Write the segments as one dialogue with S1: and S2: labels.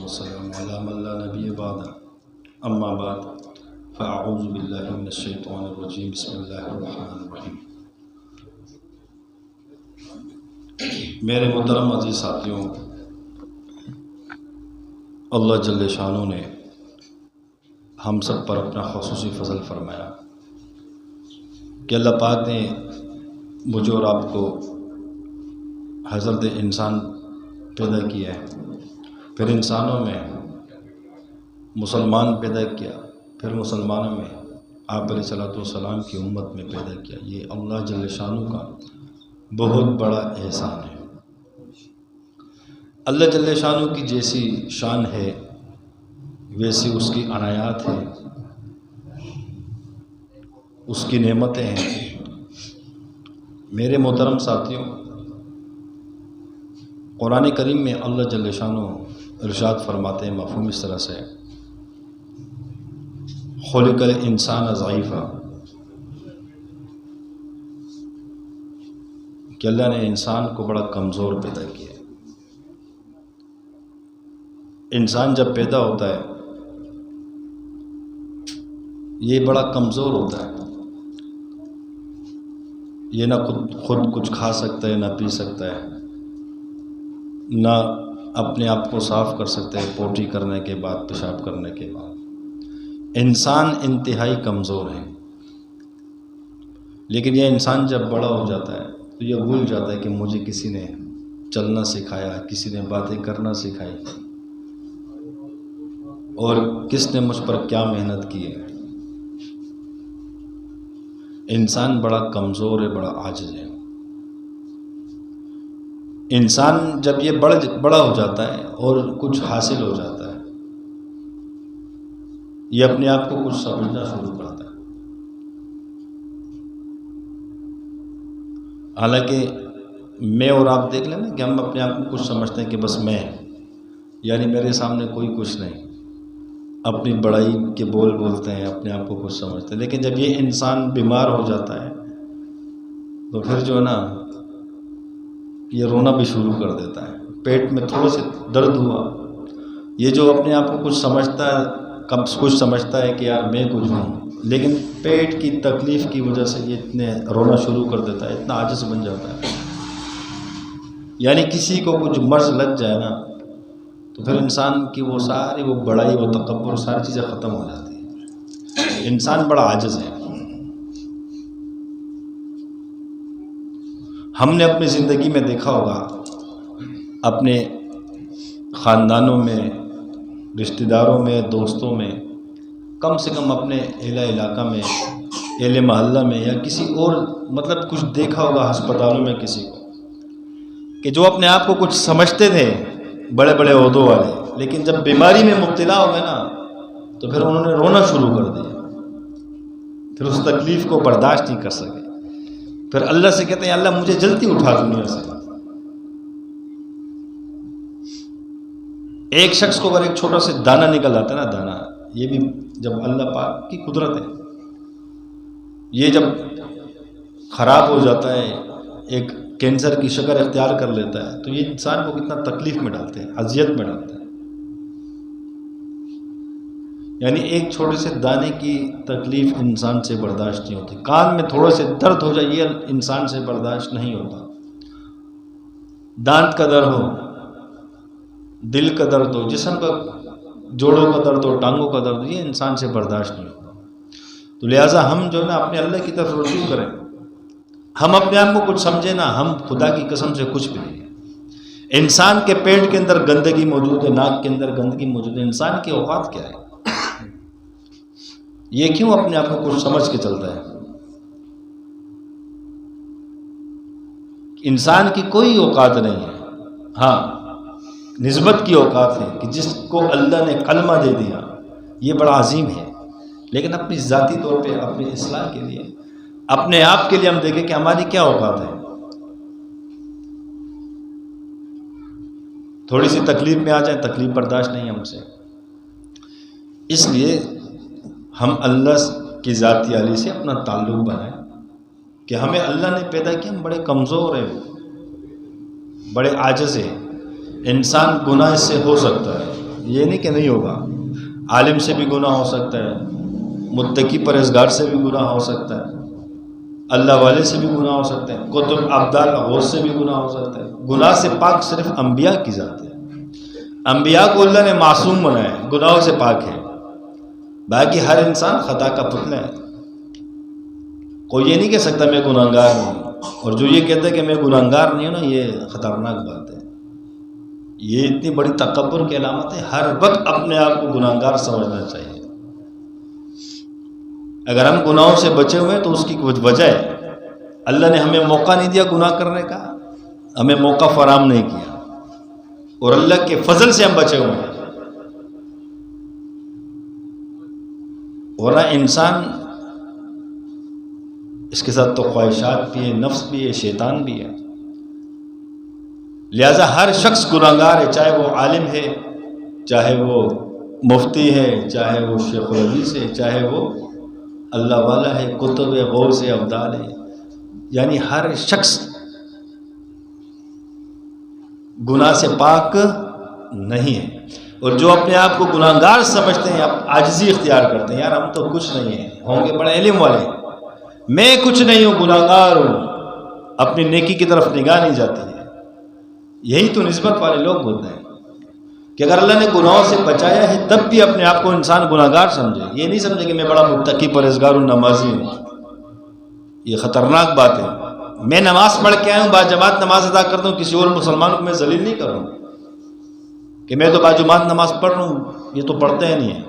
S1: والسلام علی من لا نبی بعد اما بعد فاعوذ باللہ من الشیطان الرجیم بسم اللہ الرحمن الرحیم۔ میرے محترم عزیز ساتھیوں، اللہ جل شانہ نے ہم سب پر اپنا خصوصی فضل فرمایا کہ اللہ پاک نے مجھے اور آپ کو حضرت انسان پیدا کیا ہے، پھر انسانوں میں مسلمان پیدا کیا، پھر مسلمانوں میں آپ علیہ الصلوۃ والسلام کی امت میں پیدا کیا۔ یہ اللہ جل شانہ کا بہت بڑا احسان ہے۔ اللہ جل شانہ کی جیسی شان ہے ویسی اس کی عنایات ہے، اس کی نعمتیں ہیں۔ میرے محترم ساتھیوں، قرآن کریم میں اللہ جل شانہ ارشاد فرماتے ہیں مفہوم اس طرح سے، خلق الانسان ضعیفا، کہ اللہ نے انسان کو بڑا کمزور پیدا کیا۔ انسان جب پیدا ہوتا ہے یہ بڑا کمزور ہوتا ہے، یہ نہ خود کچھ کھا سکتا ہے، نہ پی سکتا ہے، نہ اپنے آپ کو صاف کر سکتا ہے پوٹی کرنے کے بعد، پیشاب کرنے کے بعد۔ انسان انتہائی کمزور ہے، لیکن یہ انسان جب بڑا ہو جاتا ہے تو یہ بھول جاتا ہے کہ مجھے کسی نے چلنا سکھایا، کسی نے باتیں کرنا سکھائی، اور کس نے مجھ پر کیا محنت کی ہے۔ انسان بڑا کمزور ہے، بڑا عاجز ہے۔ انسان جب یہ بڑا ہو جاتا ہے اور کچھ حاصل ہو جاتا ہے، یہ اپنے آپ کو کچھ سمجھنا شروع کرتا ہے۔ حالانکہ میں اور آپ دیکھ لیں نا کہ ہم اپنے آپ کو کچھ سمجھتے ہیں کہ بس میں، یعنی میرے سامنے کوئی کچھ نہیں، اپنی بڑائی کے بول بولتے ہیں، اپنے آپ کو کچھ سمجھتے ہیں۔ لیکن جب یہ انسان بیمار ہو جاتا ہے تو پھر جو ہے نا یہ رونا بھی شروع کر دیتا ہے۔ پیٹ میں تھوڑا سے درد ہوا، یہ جو اپنے آپ کو کچھ سمجھتا ہے، کچھ سمجھتا ہے کہ یار میں کچھ ہوں، لیکن پیٹ کی تکلیف کی وجہ سے یہ اتنے رونا شروع کر دیتا ہے، اتنا عاجز بن جاتا ہے۔ یعنی کسی کو کچھ مرض لگ جائے نا تو پھر انسان کی وہ ساری وہ بڑائی، وہ تکبر، ساری چیزیں ختم ہو جاتی ہیں۔ انسان بڑا عاجز ہے۔ ہم نے اپنی زندگی میں دیکھا ہوگا، اپنے خاندانوں میں، رشتہ داروں میں، دوستوں میں، کم سے کم اپنے اہل علاقہ میں، اہل محلہ میں، یا کسی اور مطلب کچھ دیکھا ہوگا ہسپتالوں میں کسی کو کہ جو اپنے آپ کو کچھ سمجھتے تھے بڑے بڑے عہدوں والے، لیکن جب بیماری میں مبتلا ہو گئے نا تو پھر انہوں نے رونا شروع کر دیا، پھر اس تکلیف کو برداشت نہیں کر سکے، پھر اللہ سے کہتے ہیں اللہ مجھے جلدی اٹھا دنیا سے۔ ایک شخص کو اگر ایک چھوٹا سے دانہ نکل آتا ہے نا، دانہ، یہ بھی جب اللہ پاک کی قدرت ہے، یہ جب خراب ہو جاتا ہے، ایک کینسر کی شکل اختیار کر لیتا ہے، تو یہ انسان کو کتنا تکلیف میں ڈالتے ہیں، اذیت میں ڈالتے ہیں۔ یعنی ایک چھوٹے سے دانے کی تکلیف انسان سے برداشت نہیں ہوتی۔ کان میں تھوڑا سے درد ہو جائے یہ انسان سے برداشت نہیں ہوتا۔ دانت کا درد ہو، دل کا درد ہو، جسم کا جوڑوں کا درد ہو، ٹانگوں کا درد ہو، یہ انسان سے برداشت نہیں ہوتا۔ تو لہٰذا ہم جو ہے نا اپنے اللہ کی طرف رجوع کریں، ہم اپنے آپ کو کچھ سمجھیں نا، ہم خدا کی قسم سے کچھ بھی نہیں۔ انسان کے پیٹ کے اندر گندگی موجود ہے، ناک کے اندر گندگی موجود ہے، انسان کی اوقات کیا ہے؟ یہ کیوں اپنے آپ کو کچھ سمجھ کے چلتا ہے؟ انسان کی کوئی اوقات نہیں ہے، ہاں نسبت کی اوقات ہے کہ جس کو اللہ نے کلمہ دے دیا یہ بڑا عظیم ہے، لیکن اپنی ذاتی طور پہ اپنی اصلاح کے لیے، اپنے آپ کے لیے ہم دیکھیں کہ ہماری کیا اوقات ہے۔ تھوڑی سی تکلیف میں آ جائیں، تکلیف برداشت نہیں ہم سے۔ اس لیے ہم اللہ کی ذاتی عالی سے اپنا تعلق بنائیں کہ ہمیں اللہ نے پیدا کیا، ہم بڑے کمزور ہیں، بڑے عاجز ہیں۔ انسان گناہ سے ہو سکتا ہے، یہ نہیں کہ نہیں ہوگا، عالم سے بھی گناہ ہو سکتا ہے، متقی پرہیزگار سے بھی گناہ ہو سکتا ہے، اللہ والے سے بھی گناہ ہو سکتا ہے، قطب ابدال غوث سے بھی گناہ ہو سکتا ہے۔ گناہ سے پاک صرف انبیاء کی ذات ہے، انبیاء کو اللہ نے معصوم بنایا ہے، گناہوں سے پاک ہے۔ باقی ہر انسان خطا کا پتلا ہے، کوئی یہ نہیں کہہ سکتا میں گناہگار نہیں، اور جو یہ کہتا ہے کہ میں گناہگار نہیں ہوں نا، یہ خطرناک بات ہے، یہ اتنی بڑی تکبر کی علامت ہے۔ ہر وقت اپنے آپ کو گناہگار سمجھنا چاہیے۔ اگر ہم گناہوں سے بچے ہوئے تو اس کی وجہ ہے اللہ نے ہمیں موقع نہیں دیا گناہ کرنے کا، ہمیں موقع فراہم نہیں کیا، اور اللہ کے فضل سے ہم بچے ہوئے ہیں۔ ورنہ انسان اس کے ساتھ تو خواہشات بھی ہے، نفس بھی ہے، شیطان بھی ہے، لہذا ہر شخص گناہگار ہے، چاہے وہ عالم ہے، چاہے وہ مفتی ہے، چاہے وہ شیخ الحدیث ہے، چاہے وہ اللہ والا ہے، قطب ہے، غوث ہے، ابدال ہے، یعنی ہر شخص گناہ سے پاک نہیں ہے۔ اور جو اپنے آپ کو گناہگار سمجھتے ہیں، عاجزی اختیار کرتے ہیں، یار ہم تو کچھ نہیں ہیں، ہوں گے بڑے علم والے، میں کچھ نہیں ہوں، گناہگار ہوں، اپنی نیکی کی طرف نگاہ نہیں جاتی ہے۔ یہی تو نسبت والے لوگ ہوتے ہیں کہ اگر اللہ نے گناہوں سے بچایا ہے تب بھی اپنے آپ کو انسان گناہگار سمجھے، یہ نہیں سمجھے کہ میں بڑا متقی پرہیزگار ہوں، نمازی ہوں۔ یہ خطرناک بات ہے۔ میں نماز پڑھ کے آیا ہوں، باجماعت نماز ادا کرتا ہوں، کسی اور مسلمان کو میں ذلیل نہیں کروں کہ میں تو باجماعت نماز پڑھ رہا ہوں، یہ تو پڑھتے ہیں نہیں ہے۔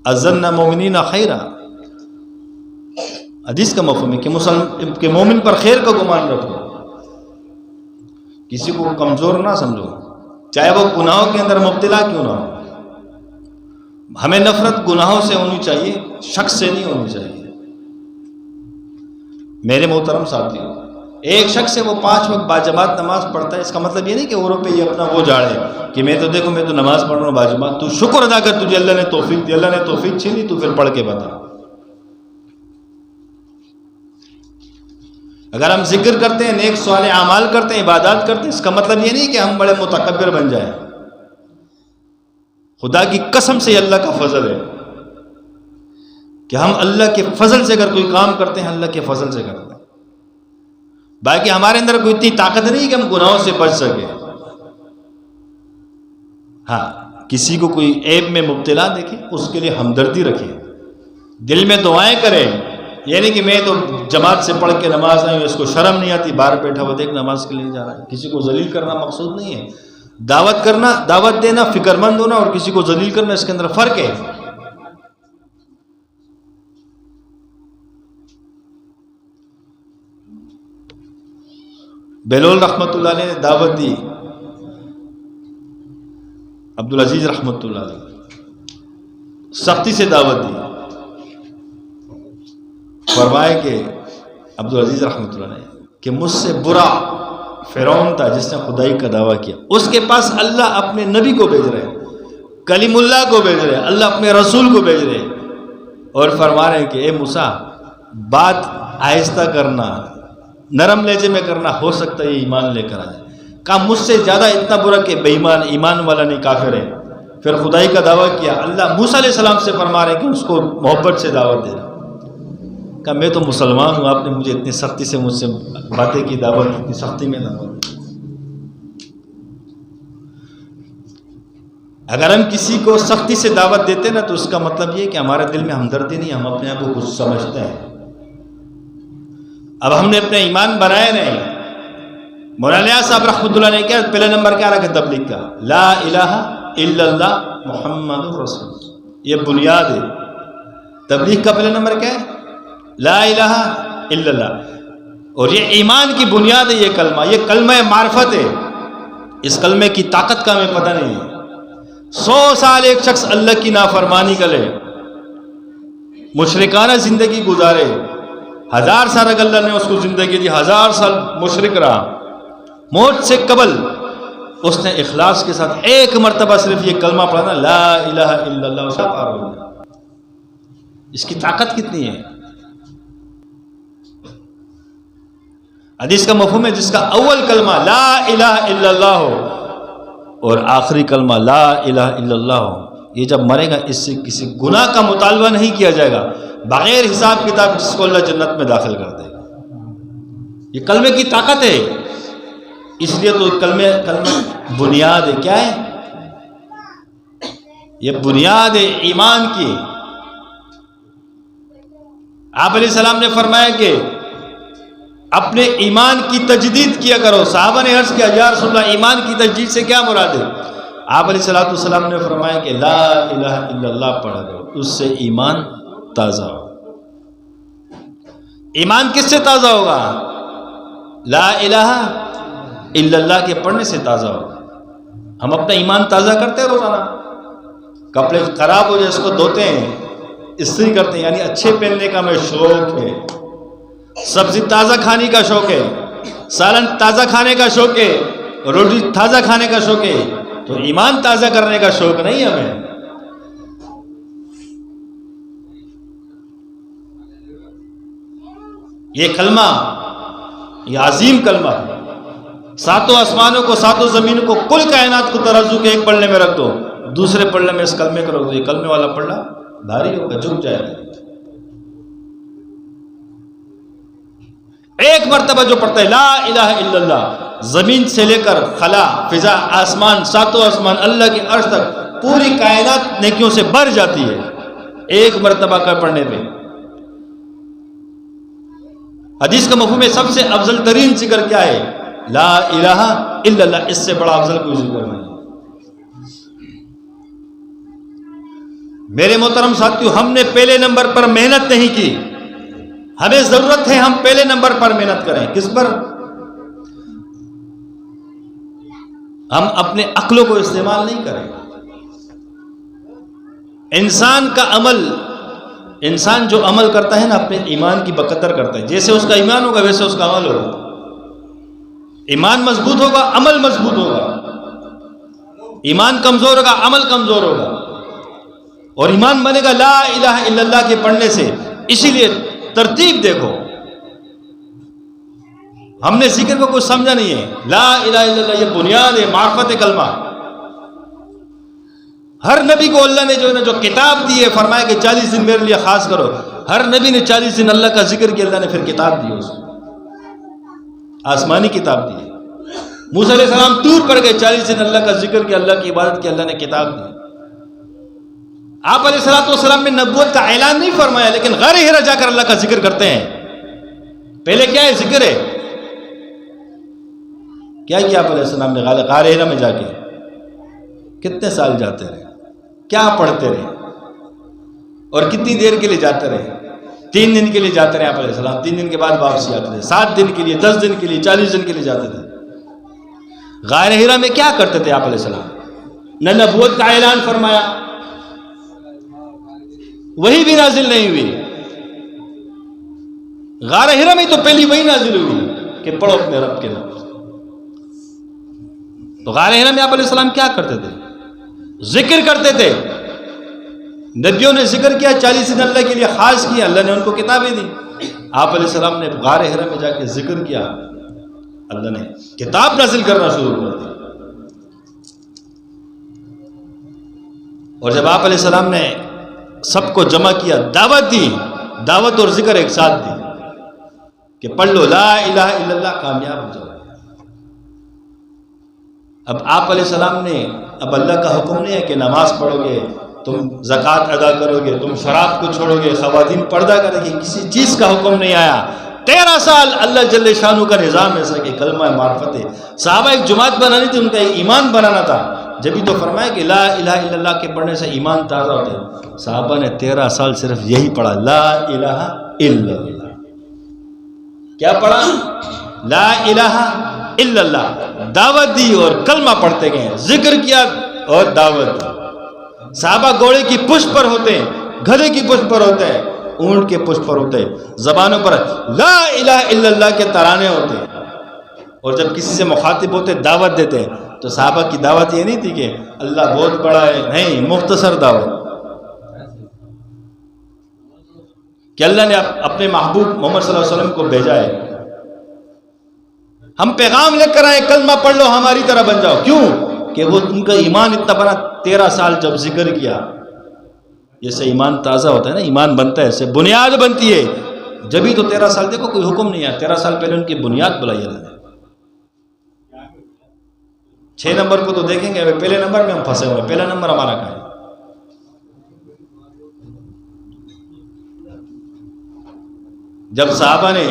S1: الظن مومنین خیرا، حدیث کا مفہوم ہے کہ مومن پر خیر کا گمان رکھو، کسی کو کمزور نہ سمجھو، چاہے وہ گناہوں کے اندر مبتلا کیوں نہ ہو۔ ہمیں نفرت گناہوں سے ہونی چاہیے، شخص سے نہیں ہونی چاہیے۔ میرے محترم ساتھیو، ایک شخص ہے وہ 5 وقت باجماعت نماز پڑھتا ہے، اس کا مطلب یہ نہیں کہ اوروں پہ یہ اپنا وہ جاڑے کہ میں تو دیکھو میں تو نماز پڑھ رہا ہوں باجماعت۔ تو شکر ادا کر، تجھے اللہ نے توفیق دی، اللہ نے توفیق چھینی تو پھر پڑھ کے بتا۔ اگر ہم ذکر کرتے ہیں، نیک صالح اعمال کرتے ہیں، عبادات کرتے ہیں، اس کا مطلب یہ نہیں کہ ہم بڑے متکبر بن جائیں۔ خدا کی قسم سے اللہ کا فضل ہے کہ ہم اللہ کے فضل سے اگر کوئی کام کرتے ہیں، اللہ کے فضل سے کرتے ہیں۔ باقی ہمارے اندر کوئی اتنی طاقت نہیں کہ ہم گناہوں سے بچ سکیں۔ ہاں، کسی کو کوئی عیب میں مبتلا دیکھیں، اس کے لیے ہمدردی رکھیں، دل میں دعائیں کریں۔ یہ نہیں کہ میں تو جماعت سے پڑھ کے نماز آئی ہوں، اس کو شرم نہیں آتی، باہر بیٹھا ہوا دیکھ نماز کے لیے جا رہا ہے۔ کسی کو ذلیل کرنا مقصود نہیں ہے۔ دعوت کرنا، دعوت دینا، فکر مند ہونا اور کسی کو ذلیل کرنا، اس کے اندر فرق ہے۔ بہلول رحمۃ اللہ علیہ نے دعوت دی، عبدالعزیز رحمۃ اللہ علیہ سختی سے دعوت دی، فرمائے کہ عبدالعزیز رحمۃ اللہ علیہ کہ مجھ سے برا فرعون تھا جس نے خدائی کا دعویٰ کیا، اس کے پاس اللہ اپنے نبی کو بھیج رہے ہیں، کلیم اللہ کو بھیج رہے ہیں، اللہ اپنے رسول کو بھیج رہے ہیں، اور فرما رہے ہیں کہ اے موسیٰ بات آہستہ کرنا، نرم لہجے میں کرنا، ہو سکتا ہے یہ ایمان لے کر آ جائے۔ کہا مجھ سے زیادہ اتنا برا کہ بے ایمان، ایمان والا نہیں، کافر ہے۔ پھر خدائی کا دعویٰ کیا، اللہ موسیٰ علیہ السلام سے فرما رہے ہیں کہ اس کو محبت سے دعوت دے رہا۔ کہا میں تو مسلمان ہوں، آپ نے مجھے اتنی سختی سے مجھ سے باتیں کی، دعوت اتنی سختی میں دعوت دی۔ اگر ہم کسی کو سختی سے دعوت دیتے نا تو اس کا مطلب یہ کہ ہمارے دل میں ہمدردی نہیں، ہم اپنے آپ کو کچھ سمجھتے ہیں۔ اب ہم نے اپنے ایمان بنائے نہیں۔ مولانا صاحب رحمۃ اللہ نے کیا پہلے نمبر کیا رکھا تبلیغ کا؟ لا الہ الا اللہ محمد رسول، یہ بنیاد ہے تبلیغ کا۔ پہلے نمبر کیا ہے؟ لا الہ الا اللہ، اور یہ ایمان کی بنیاد ہے یہ کلمہ، یہ کلمہ معرفت ہے۔ اس کلمے کی طاقت کا ہمیں پتہ نہیں ہے۔ 100 سال ایک شخص اللہ کی نافرمانی کرے، مشرکانہ زندگی گزارے، 1000 سال اگر اللہ نے اس کو زندگی دی، 1000 سال مشرک رہا، موت سے قبل اس نے اخلاص کے ساتھ ایک مرتبہ صرف یہ کلمہ پڑھا نا، لا الہ الا اللہ، اسے پار ہو گیا۔ اس کی طاقت کتنی ہے؟ حدیث کا مفہوم ہے جس کا اول کلمہ لا الہ الا اللہ ہو اور آخری کلمہ لا الہ الا اللہ ہو، یہ جب مرے گا اس سے کسی گناہ کا مطالبہ نہیں کیا جائے گا، بغیر حساب کتاب جس کو اللہ جنت میں داخل کر دے گا۔ یہ کلمے کی طاقت ہے، اس لیے تو کلمہ بنیاد ہے۔ کیا ہے یہ؟ بنیاد ہے ایمان کی۔ آپ علیہ السلام نے فرمایا کہ اپنے ایمان کی تجدید کیا کرو۔ صحابہ نے عرض کیا یا رسول اللہ ایمان کی تجدید سے کیا مراد ہے؟ آپ علیہ السلام نے فرمایا کہ لا الہ الا اللہ پڑھا کرو، اس سے ایمان تازہ ہو۔ ایمان کس سے تازہ ہوگا؟ لا الہ الا اللہ کے پڑھنے سے تازہ ہوگا۔ ہم اپنا ایمان تازہ کرتے ہیں روزانہ، کپڑے خراب ہو جائے اس کو دھوتے ہیں، استری کرتے ہیں، یعنی اچھے پہننے کا ہمیں شوق ہے، سبزی تازہ کھانے کا شوق ہے، سالن تازہ کھانے کا شوق ہے، روٹی تازہ کھانے کا شوق ہے، تو ایمان تازہ کرنے کا شوق نہیں ہمیں۔ یہ کلمہ، یہ عظیم کلمہ، ساتوں آسمانوں کو، ساتوں زمینوں کو، کل کائنات کو ترازو کے ایک پلڑے میں رکھ دو، دوسرے پلڑے میں اس کلمے کو رکھ دو، یہ کلمے والا پلڑا بھاری ہوگا، جھک جائے گا۔ ایک مرتبہ جو پڑھتا ہے لا الہ الا اللہ، زمین سے لے کر خلا، فضا، آسمان، ساتوں آسمان، اللہ کے عرش تک پوری کائنات نیکیوں سے بھر جاتی ہے ایک مرتبہ کا پڑھنے پہ۔ حدیث کا مفہوم ہے سب سے افضل ترین ذکر کیا ہے؟ لا الہ الا اللہ، اس سے بڑا افضل کوئی ذکر نہیں۔ میرے محترم ساتھیو، ہم نے پہلے نمبر پر محنت نہیں کی، ہمیں ضرورت ہے ہم پہلے نمبر پر محنت کریں۔ کس پر؟ ہم اپنے عقلوں کو استعمال نہیں کریں۔ انسان کا عمل، انسان جو عمل کرتا ہے نا اپنے ایمان کی بقدر کرتا ہے، جیسے اس کا ایمان ہوگا ویسے اس کا عمل ہوگا۔ ایمان مضبوط ہوگا، عمل مضبوط ہوگا۔ ایمان کمزور ہوگا، عمل کمزور ہوگا۔ اور ایمان بنے گا لا الہ الا اللہ کے پڑھنے سے۔ اسی لیے ترتیب دیکھو، ہم نے ذکر کو کچھ سمجھا نہیں ہے۔ لا الہ الا اللہ یہ بنیاد ہے، معرفت کلمہ۔ ہر نبی کو اللہ نے جو کتاب دی ہے، فرمایا کہ 40 دن میرے لیے خاص کرو۔ ہر نبی نے 40 دن اللہ کا ذکر کیا، اللہ نے پھر کتاب دی اس کو، آسمانی کتاب دی ہے۔ موسیٰ علیہ السلام طور پر گئے، 40 دن اللہ کا ذکر کیا، اللہ کی عبادت کی، اللہ نے کتاب دی۔ آپ علیہ السلام نے نبوت کا اعلان نہیں فرمایا، لیکن غار ہرا جا کر اللہ کا ذکر کرتے ہیں۔ پہلے کیا ہے؟ ذکر ہے۔ کیا کیا آپ علیہ السلام نے غار ہرا میں جا کے؟ کتنے سال جاتے رہے، کیا پڑھتے رہے، اور کتنی دیر کے لیے جاتے رہے؟ 3 دن کے لیے جاتے رہے آپ علیہ السلام، 3 دن کے بعد واپسی آتے تھے، 7 دن کے لیے، 10 دن کے لیے، 40 دن کے لیے جاتے تھے۔ غار ہرا میں کیا کرتے تھے آپ علیہ السلام؟ نہ نبوت کا اعلان فرمایا، وہی بھی نازل نہیں ہوئی۔ غار ہرا میں تو پہلی وہی نازل ہوئی کہ پڑھو اپنے رب کے نام۔ تو غار ہرا میں آپ علیہ السلام کیا کرتے تھے؟ ذکر کرتے تھے۔ نبیوں نے ذکر کیا، 40 دن اللہ کے لیے خاص کیا، اللہ نے ان کو کتابیں دی۔ آپ علیہ السلام نے غار ہرا میں جا کے ذکر کیا، اللہ نے کتاب نازل کرنا شروع کر دی۔ اور جب آپ علیہ السلام نے سب کو جمع کیا، دعوت دی، دعوت اور ذکر ایک ساتھ دی کہ پڑھ لو لا الہ الا اللہ، کامیاب ہو جاؤ۔ اب آپ علیہ السلام نے، اب اللہ کا حکم نہیں ہے کہ نماز پڑھو گے، تم زکوٰۃ ادا کرو گے، تم شراب کو چھوڑو گے، خواتین پردہ کریں گے، کسی چیز کا حکم نہیں آیا۔ 13 سال اللہ جل شانہ کا نظام ایسا کہ کلمہ معرفت ہے۔ صحابہ ایک جماعت بنانی تھی، ان کا ایمان بنانا تھا، جبھی تو فرمایا کہ لا الہ الا اللہ کے پڑھنے سے ایمان تازہ ہوتا ہے۔ صحابہ نے 13 سال صرف یہی پڑھا، لا الہ الا اللہ۔ کیا پڑھا؟ لا الہ الا اللہ، دعوت دی اور کلمہ پڑھتے گئے، ذکر کیا اور دعوت دی۔ صحابہ گھوڑے کی پشت پر ہوتے ہیں، گدھے کی پشت پر ہوتے ہیں، اونٹ کے پشت پر ہوتے ہیں، زبانوں پر لا الہ الا اللہ کے ترانے ہوتے ہیں، اور جب کسی سے مخاطب ہوتے دعوت دیتے ہیں تو صحابہ کی دعوت یہ نہیں تھی کہ اللہ بہت بڑا ہے، نہیں، مختصر دعوت کہ اللہ نے اپنے محبوب محمد صلی اللہ علیہ وسلم کو بھیجا ہے، ہم پیغام لے کر آئے، کلمہ پڑھ لو ہماری طرح بن جاؤ۔ کیوں؟ کہ وہ ان کا ایمان اتنا بنا 13 سال جب ذکر کیا. جیسے ایمان تازہ ہوتا ہے نا، ایمان بنتا ہے، ایسے بنیاد بنتی ہے جبھی تو 13 سال. دیکھو کوئی حکم نہیں ہے، 13 سال پہلے ان کی بنیاد بلائی اللہ نے. 6 نمبر کو تو دیکھیں گے، پہلے نمبر میں ہم پھنسے ہوئے. پہلا نمبر ہمارا کہاں ہے؟ جب صحابہ نے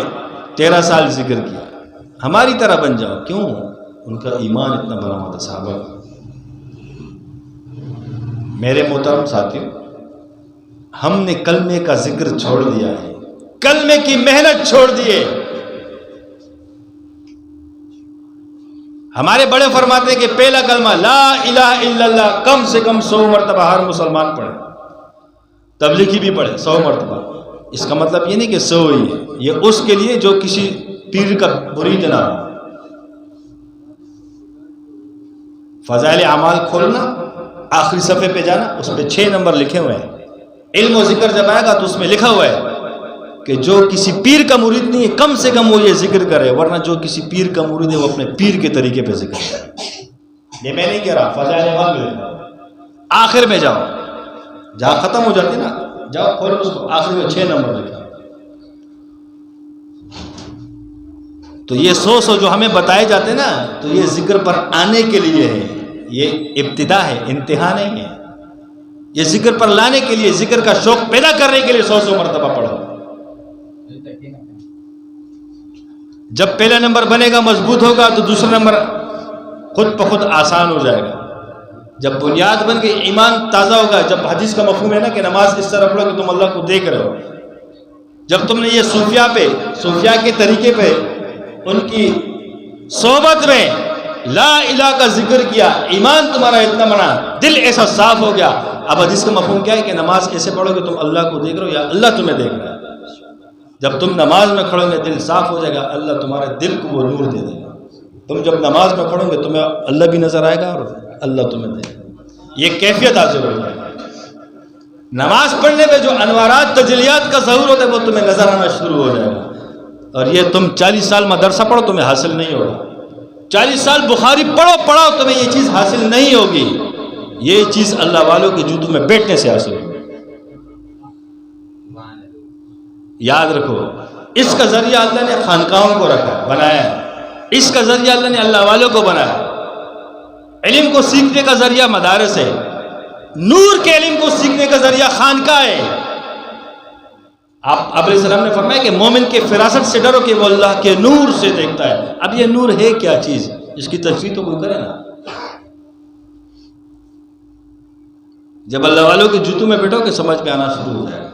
S1: 13 سال ذکر کیا، ہماری طرح بن جاؤ. کیوں؟ ان کا ایمان اتنا بنا ہوا تھا صحابہ کا. میرے محترم ساتھیوں، ہم نے کلمے کا ذکر چھوڑ دیا ہے، کلمے کی محنت چھوڑ دیے. ہمارے بڑے فرماتے ہیں کہ پہلا کلمہ لا الہ الا اللہ کم سے کم 100 مرتبہ ہر مسلمان پڑھے، تبلیغی بھی پڑھے 100 مرتبہ. اس کا مطلب یہ نہیں کہ 100 ہی ہے، یہ اس کے لیے جو کسی پیر کا مرید نہ ہو. فضائل اعمال کھولنا، آخری صفحے پہ جانا، اس پہ 6 نمبر لکھے ہوئے ہیں. علم و ذکر جب آئے گا تو اس میں لکھا ہوا ہے کہ جو کسی پیر کا مرید نہیں ہے کم سے کم وہ یہ ذکر کرے، ورنہ جو کسی پیر کا مرید ہے وہ اپنے پیر کے طریقے پہ ذکر کرے. یہ میں نہیں کہہ رہا، فضائل اعمال میں آخر میں جاؤ، جہاں ختم ہو جاتی نا، جاؤ کھولو اس کو، آخر میں 6 نمبر لکھا. تو یہ 100 جو ہمیں بتائے جاتے ہیں نا، تو یہ ذکر پر آنے کے لیے ہے، یہ ابتدا ہے، انتہا نہیں ہے. یہ ذکر پر لانے کے لیے، ذکر کا شوق پیدا کرنے کے لیے 100 مرتبہ پڑھو. جب پہلا نمبر بنے گا، مضبوط ہوگا، تو دوسرا نمبر خود بخود آسان ہو جائے گا. جب بنیاد بن کے ایمان تازہ ہوگا، جب حدیث کا مفہوم ہے نا کہ نماز اس طرح پڑھو کہ تم اللہ کو دیکھ رہے ہو، جب تم نے یہ صوفیاء کے طریقے پہ، ان کی صحبت میں لا الہ کا ذکر کیا، ایمان تمہارا اتنا بنا، دل ایسا صاف ہو گیا. اب حدیث کا مفہوم کیا ہے کہ نماز ایسے پڑھو کہ تم اللہ کو دیکھ رہے ہو یا اللہ تمہیں دیکھ رہا ہے. جب تم نماز میں کھڑو گے دل صاف ہو جائے گا، اللہ تمہارے دل کو وہ نور دے دے گا. تم جب نماز میں پڑھو گے تمہیں اللہ بھی نظر آئے گا اور اللہ تمہیں دے گا. یہ کیفیت حاصل ہو جائے گا. نماز پڑھنے میں جو انوارات تجلیات کا ظہور ہوتا ہے وہ تمہیں نظر آنا شروع ہو جائے گا. اور یہ تم 40 سال مدرسہ پڑھو تمہیں حاصل نہیں ہوگا. 40 سال بخاری پڑھو تمہیں یہ چیز حاصل نہیں ہوگی. یہ چیز اللہ والوں کے جوتوں میں بیٹھنے سے حاصل ہوگی. یاد رکھو، اس کا ذریعہ اللہ نے خانقاہوں کو رکھا، بنایا ہے. اس کا ذریعہ اللہ نے اللہ والوں کو بنایا. علم کو سیکھنے کا ذریعہ مدارس ہے، نور کے علم کو سیکھنے کا ذریعہ خانقاہ ہے. آپ علیہ السلام نے فرمایا کہ مومن کے فراست سے ڈرو کہ وہ اللہ کے نور سے دیکھتا ہے. اب یہ نور ہے کیا چیز، اس کی تشریح تو کوئی کرے نا. جب اللہ والوں کے جوتوں میں بیٹھو کہ سمجھ میں آنا شروع ہو جائے گا.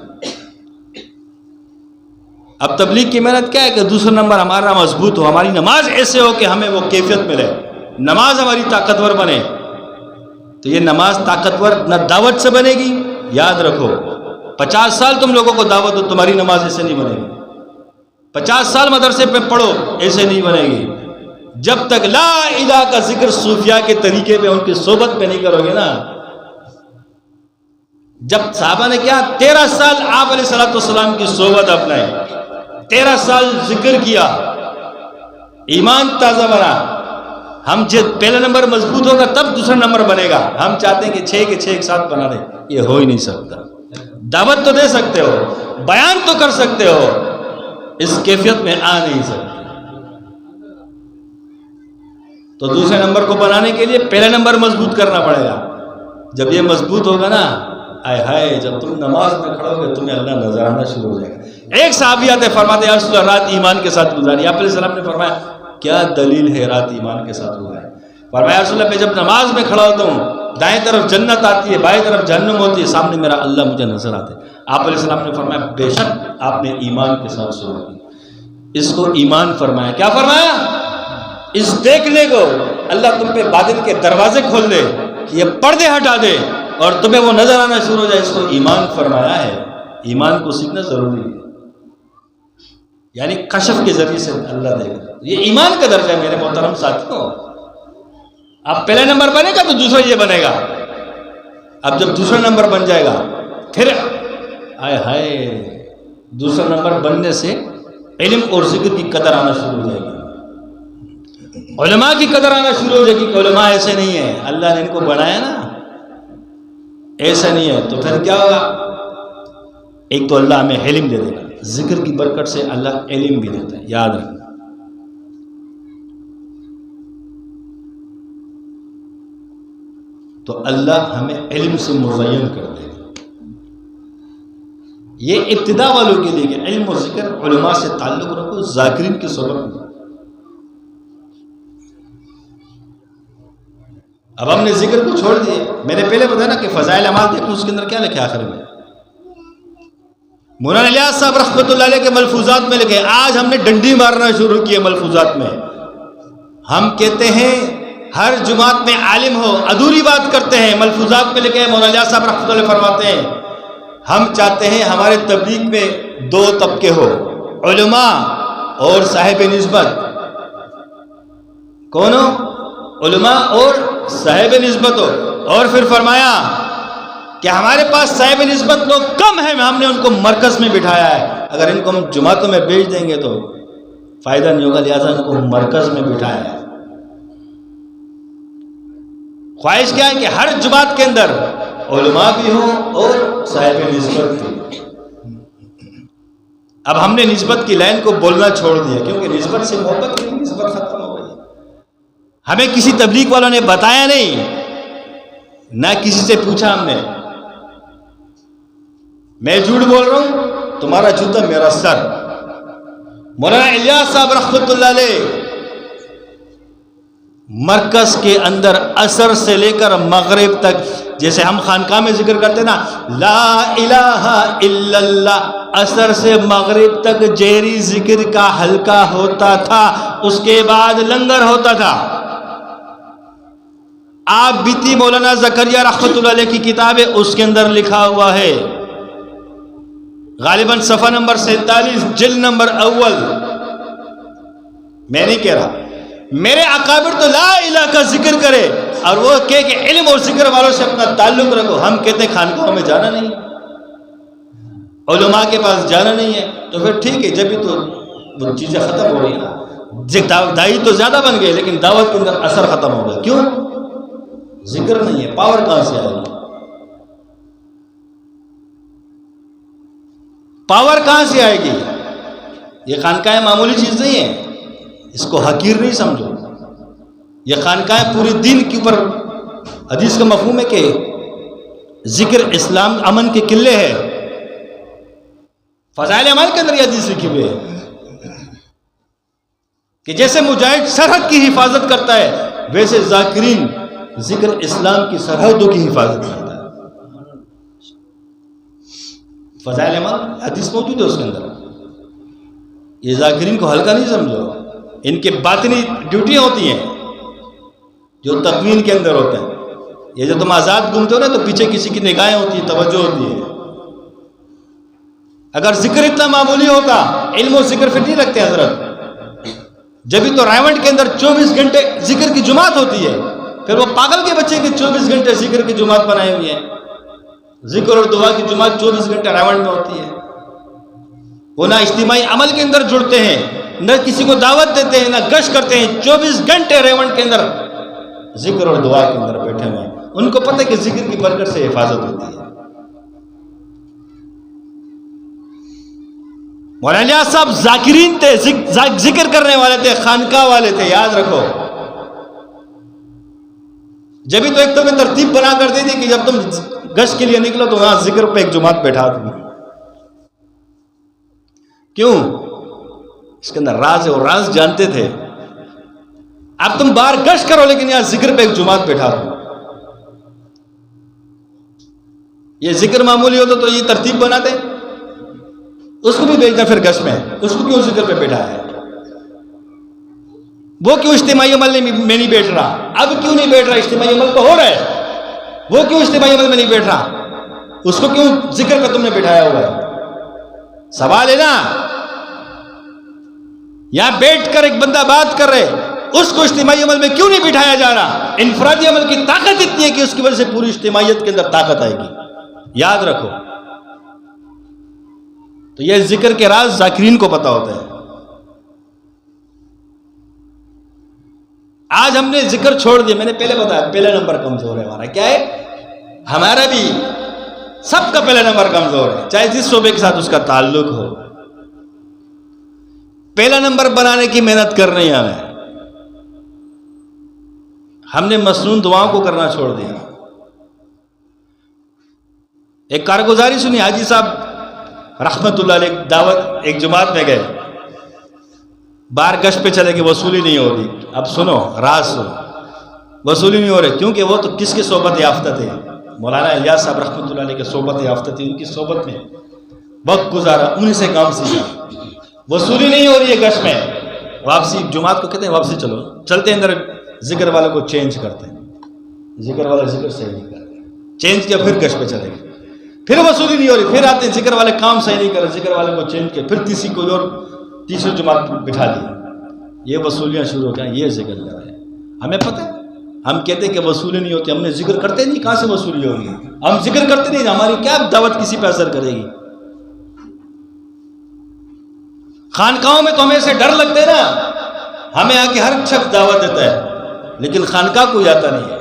S1: اب تبلیغ کی محنت کیا ہے کہ دوسرا نمبر ہمارا مضبوط ہو، ہماری نماز ایسے ہو کہ ہمیں وہ کیفیت ملے، نماز ہماری طاقتور بنے. تو یہ نماز طاقتور نہ دعوت سے بنے گی. یاد رکھو 50 سال تم لوگوں کو دعوت دو، تمہاری نماز ایسے نہیں بنے گی. 50 سال مدرسے پہ پڑھو، ایسے نہیں بنے گی. جب تک لا الہ کا ذکر صوفیاء کے طریقے پہ، ان کی صحبت پہ نہیں کرو گے نا. جب صحابہ نے کیا 13 سال آپ علیہ السلام کی صحبت اپنائی، 13 سال ذکر کیا، ایمان تازہ بنا. ہم جب پہلا نمبر مضبوط ہوگا تب دوسرا نمبر بنے گا. ہم چاہتے ہیں کہ 6 کے 6 ایک ساتھ بنا دیں، یہ ہو ہی نہیں سکتا. دعوت تو دے سکتے ہو، بیان تو کر سکتے ہو، اس کیفیت میں آ نہیں سکتے. تو دوسرے نمبر کو بنانے کے لیے پہلا نمبر مضبوط کرنا پڑے گا. جب یہ مضبوط ہوگا نا، آئے ہائے، جب تم نماز میں کھڑو گے تمہیں اللہ نظر آنا شروع ہو جائے گا. ایک صحابی آتے فرماتے ہیں یا رسول اللہ رات ایمان کے ساتھ گزاری. آپ علیہ السلام نے فرمایا کیا دلیل ہے رات ایمان کے ساتھ گزاری؟ فرمایا یا رسول اللہ میں جب نماز میں کھڑا ہوتا ہوں دائیں طرف جنت آتی ہے، بائیں طرف جہنم ہوتی ہے، سامنے میرا اللہ مجھے نظر آتا ہے. آپ علیہ السلام نے فرمایا بے شک آپ نے ایمان کے ساتھ شروع کی. اس کو ایمان فرمایا. کیا فرمایا؟ اس دیکھنے کو اللہ تم پہ باطن کے دروازے کھول دے، یہ پردے ہٹا دے اور تمہیں وہ نظر آنا شروع ہو جائے. اس کو ایمان فرمایا ہے. ایمان کو سیکھنا ضروری ہے، یعنی کشف کے ذریعے سے اللہ دے گا. یہ ایمان کا درجہ ہے میرے محترم ساتھیوں. اب پہلا نمبر بنے گا تو دوسرا یہ بنے گا. اب جب دوسرا نمبر بن جائے گا پھر آئے ہائے، دوسرا نمبر بننے سے علم اور ذکر کی قدر آنا شروع ہو جائے گی. علماء کی قدر آنا شروع ہو جائے گی کہ علماء ایسے نہیں ہیں، اللہ نے ان کو بنایا نا ایسا نہیں ہے، تو پھر کیا ہوگا؟ ایک تو اللہ ہمیں علم دے دے گا، ذکر کی برکت سے اللہ علم بھی دیتا ہے، یاد رکھنا۔ تو اللہ ہمیں علم سے مزین کر دے گا۔ یہ ابتدا والوں کے لیے کہ علم و ذکر علماء سے تعلق رکھو، ذاکرین کی صحبت میں۔ اب ہم نے ذکر کو چھوڑ دیا۔ میں نے پہلے بتایا نا کہ فضائل اعمال دیکھو، اس کے اندر کیا لکھے آخر میں؟ مولانا الیاس صاحب رحمۃ اللہ علیہ کے ملفوظات میں لکھے، آج ہم نے ڈنڈی مارنا شروع کی ہے ملفوظات میں۔ ہم کہتے ہیں ہر جماعت میں عالم ہو، ادھوری بات کرتے ہیں۔ ملفوظات میں لکھے ہیں، مولانا الیاس صاحب رحمۃ اللہ علیہ فرماتے ہیں ہم چاہتے ہیں ہمارے تبلیغ میں دو طبقے ہو، علماء اور صاحب نسبت۔ کون ہو؟ علماء اور صاحب نسبت ہو۔ اور پھر فرمایا کہ ہمارے پاس صاحب نسبت لوگ کم ہیں، ہم نے ان کو مرکز میں بٹھایا ہے۔ اگر ان کو ہم جماعتوں میں بیچ دیں گے تو فائدہ نہیں ہوگا، لہٰذا ان کو مرکز میں بٹھایا ہے۔ خواہش کیا ہے کہ ہر جماعت کے اندر علماء بھی ہوں اور صاحب نسبت بھی۔ اب ہم نے نسبت کی لائن کو بولنا چھوڑ دیا، کیونکہ نسبت سے محبت نہیں، نسبت ختم ہو گئی۔ ہمیں کسی تبلیغ والوں نے بتایا نہیں، نہ کسی سے پوچھا ہم نے۔ میں جھوٹ بول رہا ہوں، تمہارا جوتا میرا سر۔ مولانا الیاس صاحب رحمۃ اللہ علیہ مرکز کے اندر عصر سے لے کر مغرب تک، جیسے ہم خانقاہ میں ذکر کرتے نا لا الہ الا اللہ، عصر سے مغرب تک جہری ذکر کا حلقہ ہوتا تھا، اس کے بعد لنگر ہوتا تھا۔ آپ بیتی مولانا زکریا رحمۃ اللہ علیہ کی کتاب ہے، اس کے اندر لکھا ہوا ہے، غالباً صفحہ نمبر 47 جلد نمبر اول۔ میں نہیں کہہ رہا، میرے اکابر تو لا الہ کا ذکر کرے اور وہ کہے کہ علم اور ذکر والوں سے اپنا تعلق رکھو۔ ہم کہتے ہیں خانقاہوں میں جانا نہیں، علماء کے پاس جانا نہیں ہے، تو پھر ٹھیک ہے، جب بھی تو وہ چیزیں ختم ہو رہی ہیں نا۔ دائی تو زیادہ بن گئے لیکن دعوت کے اندر اثر ختم ہو گیا۔ کیوں؟ ذکر نہیں ہے، پاور کہاں سے آئے گی؟ پاور کہاں سے آئے گی؟ یہ خانقاہ معمولی چیز نہیں ہے، اس کو حقیر نہیں سمجھو۔ یہ خانقاہ پوری دین کے اوپر، حدیث کا مفہوم ہے کہ ذکر اسلام امن کے قلعے ہے۔ فضائل اعمال کے اندر یہ حدیث لکھی ہوئی ہے کہ جیسے مجاہد سرحد کی حفاظت کرتا ہے، ویسے ذاکرین ذکر اسلام کی سرحدوں کی حفاظت کرتا ہے۔ فضائل اعمال حدیث موجود ہے اس کے اندر۔ یہ ذاکرین کو ہلکا نہیں سمجھو، ان کے باطنی ڈیوٹیاں ہوتی ہیں جو تقوین کے اندر ہوتے ہیں۔ یہ جو تم آزاد گھومتے ہو نا، تو پیچھے کسی کی نگاہیں ہوتی ہیں، توجہ ہوتی ہے۔ اگر ذکر اتنا معمولی ہوتا، علم و ذکر پھر نہیں رکھتے حضرت۔ جبھی تو رائونڈ کے اندر 24 گھنٹے ذکر کی جماعت ہوتی ہے، پھر وہ پاگل کے بچے کے 24 گھنٹے ذکر کی جماعت بنائے ہوئی ہیں۔ ذکر اور دعا کی جماعت 24 گھنٹے رائونڈ میں ہوتی ہے۔ وہ نہ اجتماعی عمل کے اندر جڑتے ہیں، نہ کسی کو دعوت دیتے ہیں، نہ گشت کرتے ہیں۔ 24 گھنٹے رائونڈ کے اندر ذکر اور دعا کے اندر بیٹھے ہوئے ہیں۔ ان کو پتہ ہے کہ ذکر کی برکت سے حفاظت ہوتی ہے۔ مولانا صاحب ذاکرین تھے، ذکر کرنے والے تھے، خانقاہ والے تھے، یاد رکھو۔ جبھی تو ایک تمہیں ترتیب بنا کر دی تھی کہ جب تم گشت کے لیے نکلو تو وہاں ذکر پہ ایک جماعت بیٹھا دوں۔ کیوں؟ اس کے اندر راز ہے، اور راز جانتے تھے۔ اب تم باہر گشت کرو لیکن یہاں ذکر پہ ایک جماعت بیٹھا دوں۔ یہ ذکر معمولی ہوتا تو یہ ترتیب بناتے، اس کو بھی بھیجنا پھر گشت میں۔ اس کو کیوں ذکر پہ بیٹھا ہے؟ وہ کیوں اجتماعی عمل میں نہیں بیٹھ رہا؟ اب کیوں نہیں بیٹھ رہا؟ اجتماعی عمل تو ہو رہا ہے، وہ کیوں اجتماعی عمل میں نہیں بیٹھ رہا؟ اس کو کیوں ذکر پہ تم نے بٹھایا ہوا ہے؟ سوال ہے نا، یہاں بیٹھ کر ایک بندہ بات کر رہے، اس کو اجتماعی عمل میں کیوں نہیں بٹھایا جا رہا؟ انفرادی عمل کی طاقت اتنی ہے کہ اس کی وجہ سے پوری اجتماعیت کے اندر طاقت آئے گی، یاد رکھو۔ تو یہ ذکر کے راز ذاکرین کو پتا ہوتا ہے۔ آج ہم نے ذکر چھوڑ دیا. میں نے پہلے بتایا پہلا نمبر کمزور ہے ہمارا. کیا ہے؟ ہمارا بھی سب کا پہلا نمبر کمزور ہے، چاہے جس شعبے کے ساتھ اس کا تعلق ہو. پہلا نمبر بنانے کی محنت کر رہی ہیں ہم نے مسنون دعاؤں کو کرنا چھوڑ دیا. ایک کارگزاری سنی، حاجی صاحب رحمت اللہ علیہ دعوت ایک جماعت میں گئے، باہر گشت پہ چلے کہ وصولی نہیں ہو رہی. اب سنو راز سنو، وصولی نہیں ہو رہی کیونکہ وہ تو کس کے صحبت یافتہ تھے؟ مولانا الیاس صاحب رحمۃ اللہ علیہ کے صحبت یافتہ تھی. ان کی صحبت میں وقت گزارا، انہیں سے کام سیکھا. وصولی نہیں ہو رہی ہے گشت میں. واپسی جماعت کو کہتے ہیں واپسی چلو، چلتے اندر ذکر والوں کو چینج کرتے ہیں. ذکر والا ذکر صحیح نہیں کرتے، چینج کیا پھر گشت پہ چلے گئے. پھر وصولی نہیں ہو رہی، پھر آتے ہیں ذکر والے کام صحیح نہیں کر رہے، ذکر والے کو چینج کیا، پھر تیسری کوئی اور تیسری جماعت بٹھا دی. یہ وصولیاں شروع ہو گئیں. یہ ذکر کر رہے ہیں. ہمیں پتہ ہے، ہم کہتے ہیں کہ وصولی نہیں ہوتی، ہم نے ذکر کرتے نہیں، کہاں سے وصولی ہوگی؟ ہم ذکر کرتے نہیں، ہماری کیا دعوت کسی پہ اثر کرے گی؟ خانقاہوں میں تو ہمیں سے ڈر لگتے نا، ہمیں آ کے ہر شخص دعوت دیتا ہے، لیکن خانقاہ کوئی آتا نہیں ہے.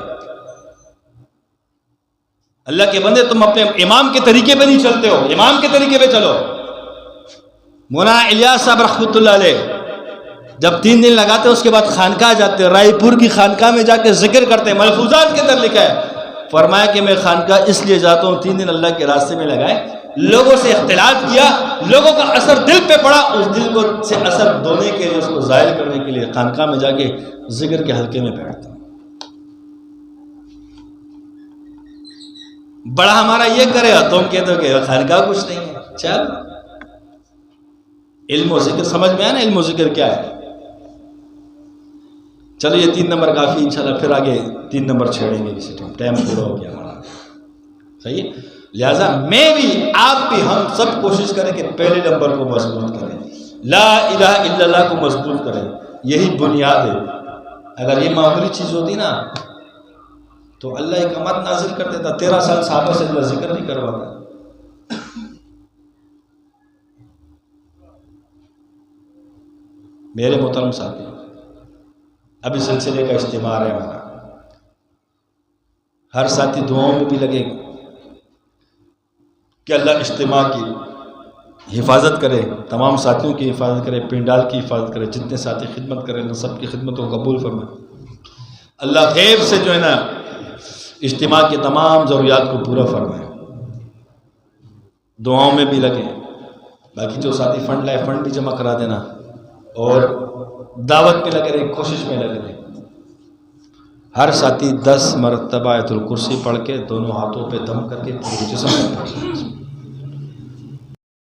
S1: اللہ کے بندے تم اپنے امام کے طریقے پہ نہیں چلتے ہو، امام کے طریقے پہ چلو. مولانا الیاس صاحب رحمۃ اللہ علیہ جب 3 دن لگاتے اس کے بعد خانقاہ جاتے، رائے پور کی خانقاہ میں جا کے ذکر کرتے. ملفوظات کے اندر لکھا ہے، فرمایا کہ میں خانقاہ اس لیے جاتا ہوں 3 دن اللہ کے راستے میں لگائے، لوگوں سے اختلاط کیا، لوگوں کا اثر دل پہ پڑا، اس دل کو سے اثر دھونے کے لیے، اس کو ظاہر کرنے کے لیے خانقاہ میں جا کے ذکر کے حلقے میں بیٹھتا ہوں. بڑا ہمارا یہ کرے گا، تم کہتے ہو کہ خانقاہ کچھ نہیں ہے. چل علم و ذکر سمجھ میں آیا نا، علم و ذکر کیا ہے. چلو یہ 3 نمبر کافی، انشاءاللہ پھر آگے 3 نمبر چھیڑیں گے کسی ٹائم پورا ہو گیا ہمارا. صحیح ہے. لہذا میں بھی آپ بھی ہم سب کوشش کریں کہ پہلے نمبر کو مضبوط کریں، لا الہ الا اللہ کو مضبوط کریں. یہی بنیاد ہے. اگر یہ معمولی چیز ہوتی نا تو اللہ ایک امت نازل کر دیتا. 13 سال صحابہ سے اللہ ذکر نہیں کرواتا. میرے محترم ساتھی، ابھی سلسلے کا اجتماع ہے ہمارا. ہر ساتھی دعاؤں میں بھی لگے کہ اللہ اجتماع کی حفاظت کرے، تمام ساتھیوں کی حفاظت کرے، پنڈال کی حفاظت کرے، جتنے ساتھی خدمت کریں اللہ سب کی خدمتوں کو قبول فرمائے. اللہ غیب سے جو ہے نا اجتماع کی تمام ضروریات کو پورا فرمائے. دعاؤں میں بھی لگے. باقی جو ساتھی فنڈ لائے فنڈ بھی جمع کرا دینا، اور دعوت پہ لگے رہے، کوشش میں لگے رہے. ہر ساتھی 10 مرتبہ آیت الکرسی پڑھ کے دونوں ہاتھوں پہ دم کر کے پورے جسم میں